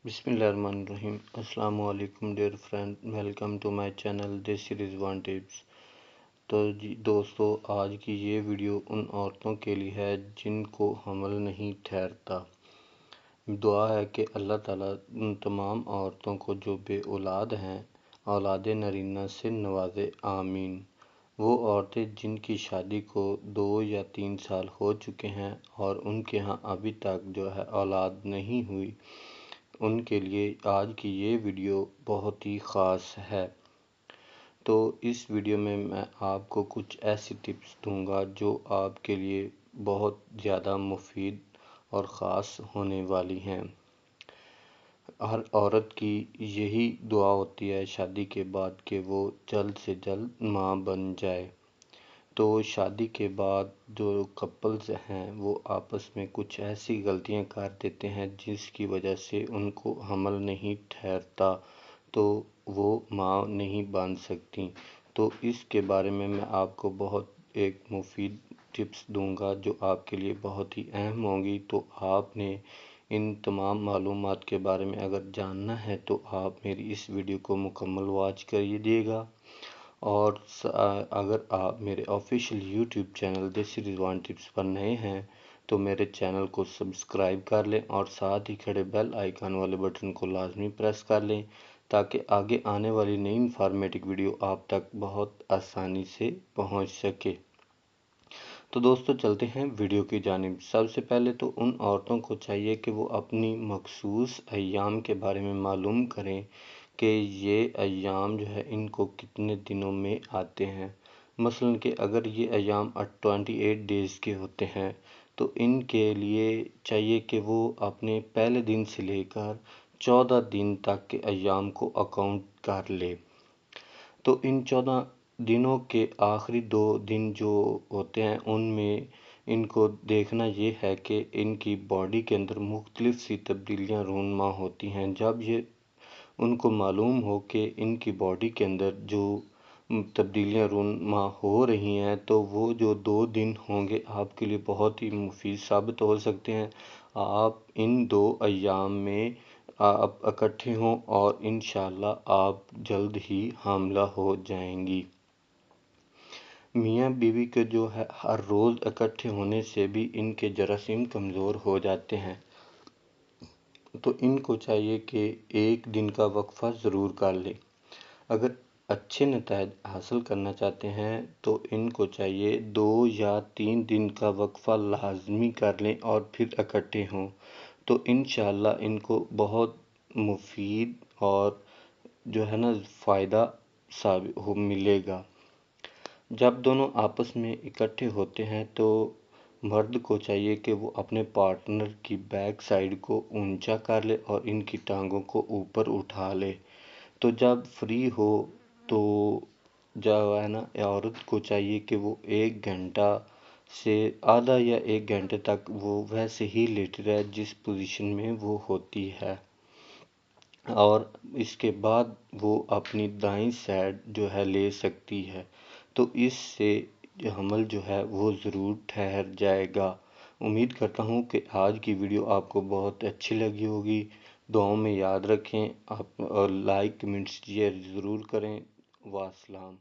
बिस्मिल्लाहिर्रहमानिर्रहीम। अस्सलाम वालेकुम dear friend, welcome to my channel Desi Rizwan tips. तो जी दोस्तों, आज की ये वीडियो उन औरतों के लिए है जिनको हमल नहीं ठहरता। दुआ है कि अल्लाह ताला उन तमाम औरतों को जो बे औलाद हैं औलाद नरीना से नवाजे, आमीन। वो औरतें जिनकी शादी को 2 या 3 साल हो चुके हैं और उनके यहाँ अभी तक जो है औलाद नहीं हुई, उनके लिए आज की ये वीडियो बहुत ही ख़ास है। तो इस वीडियो में मैं आपको कुछ ऐसी टिप्स दूंगा जो आपके लिए बहुत ज़्यादा मुफीद और ख़ास होने वाली हैं। हर औरत की यही दुआ होती है शादी के बाद कि वो जल्द से जल्द माँ बन जाए। तो शादी के बाद जो कपल्स हैं वो आपस में कुछ ऐसी गलतियां कर देते हैं जिसकी वजह से उनको हमल नहीं ठहरता, तो वो माँ नहीं बन सकती। तो इसके बारे में मैं आपको बहुत एक मुफीद टिप्स दूंगा जो आपके लिए बहुत ही अहम होंगी। तो आपने इन तमाम मालूमात के बारे में अगर जानना है तो आप मेरी इस वीडियो को मुकम्मल वॉच करिएगा। और अगर आप मेरे official YouTube channel Desi Rizwan tips पर नए हैं तो मेरे चैनल को सब्सक्राइब कर लें और साथ ही खड़े बेल आइकन वाले बटन को लाजमी प्रेस कर लें ताकि आगे आने वाली नई इन्फॉर्मेटिव वीडियो आप तक बहुत आसानी से पहुंच सके। तो दोस्तों चलते हैं वीडियो की जानिब। सबसे पहले तो उन औरतों को चाहिए कि वो अपनी मखसूस अय्याम के बारे में मालूम करें कि ये अय्याम जो है इनको कितने दिनों में आते हैं। मसलन कि अगर ये अय्याम 28 डेज़ के होते हैं तो इनके लिए चाहिए कि वो अपने पहले दिन से लेकर 14 दिन तक के अय्याम को अकाउंट कर ले। तो इन 14 दिनों के आखिरी 2 दिन जो होते हैं उनमें इनको देखना ये है कि इनकी बॉडी के अंदर मुख्तलिफ सी तब्दीलियाँ रूनुमा होती हैं। जब ये उनको मालूम हो कि इनकी बॉडी के अंदर जो तब्दीलियाँ रूनुमा हो रही हैं तो वो जो 2 दिन होंगे आपके लिए बहुत ही मुफीद साबित हो सकते हैं। आप इन 2 अय्याम में आप इकट्ठे हों और इंशाअल्लाह आप जल्द ही हामिला हो जाएंगी। मियाँ बीवी के जो है हर रोज़ इकट्ठे होने से भी इनके जरासीम कमज़ोर हो जाते हैं। तो इनको चाहिए कि एक दिन का वक्फ़ा ज़रूर कर लें। अगर अच्छे नताइज हासिल करना चाहते हैं तो इनको चाहिए 2 या 3 दिन का वक्फ़ा लाजमी कर लें और फिर इकट्ठे हों। तो इंशाअल्लाह इनको बहुत मुफीद और जो है ना फ़ायदा साबित हो मिलेगा। जब दोनों आपस में इकट्ठे होते हैं तो मर्द को चाहिए कि वो अपने पार्टनर की बैक साइड को ऊंचा कर ले और इनकी टांगों को ऊपर उठा ले। तो जब फ्री हो तो जो है ना औरत को चाहिए कि वो 1 घंटा से आधा या 1 घंटे तक वो वैसे ही लेटी रहे जिस पोजीशन में वो होती है और इसके बाद वो अपनी दाईं साइड जो है ले सकती है। तो इससे हमल जो है वो ज़रूर ठहर जाएगा। उम्मीद करता हूँ कि आज की वीडियो आपको बहुत अच्छी लगी होगी। दुआओं में याद रखें आप और लाइक कमेंट शेयर ज़रूर करें। वास्सलाम।